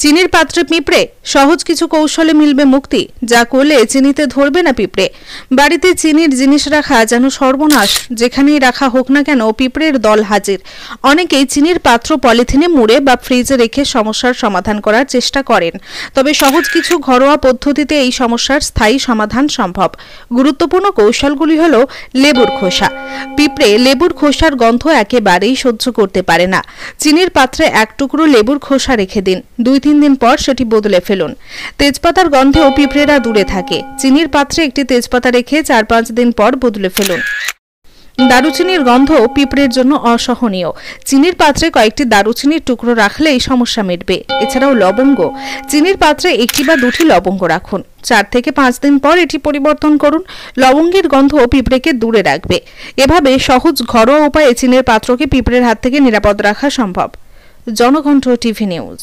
চিনির পাত্রে পিঁপড়ে, সহজ কিছু কৌশলে মিলবে মুক্তি, যা করলে চিনিতে ধরবে না পিঁপড়ে। বাড়িতে চিনির জিনিস রাখা যেন সর্বনাশ, যেখানেই রাখা হোক না কেন পিঁপড়ের দল হাজির। অনেকেই চিনির পাত্র পলিথিনে মুড়ে বা ফ্রিজে রেখে সমস্যার সমাধান করার চেষ্টা করেন, তবে সহজ কিছু ঘরোয়া পদ্ধতিতে এই সমস্যার স্থায়ী সমাধান সম্ভব। গুরুত্বপূর্ণ কৌশলগুলি হল লেবুর খোসা। পিঁপড়ে লেবুর খোসার গন্ধ একেবারেই সহ্য করতে পারে না। চিনির পাত্রে এক টুকরো লেবুর খোসা রেখে দিন, 2-3 দিন পর সেটি বদলে ফেলুন। তেজপাতার গন্ধেও পিঁপড়েরা দূরে থাকে। চিনির পাত্রে একটি তেজপাতা রেখে 4-5 দিন পর বদলে ফেলুন। দারুচিনির গন্ধ পিঁপড়ের জন্য অসহনীয়। চিনির পাত্রে কয়েকটি দারুচিনির টুকরো রাখলে এই সমস্যা মিটবে। এছাড়াও লবঙ্গ, চিনির পাত্রে 1টি বা 2টি লবঙ্গ রাখুন। 4 থেকে 5 দিন পর এটি পরিবর্তন করুন। লবঙ্গের গন্ধ পিঁপড়েকে দূরে রাখবে। এভাবে সহজ ঘরোয়া উপায়ে চিনির পাত্রকে পিঁপড়ের হাত থেকে নিরাপদ রাখা সম্ভব। Janakantha TV news.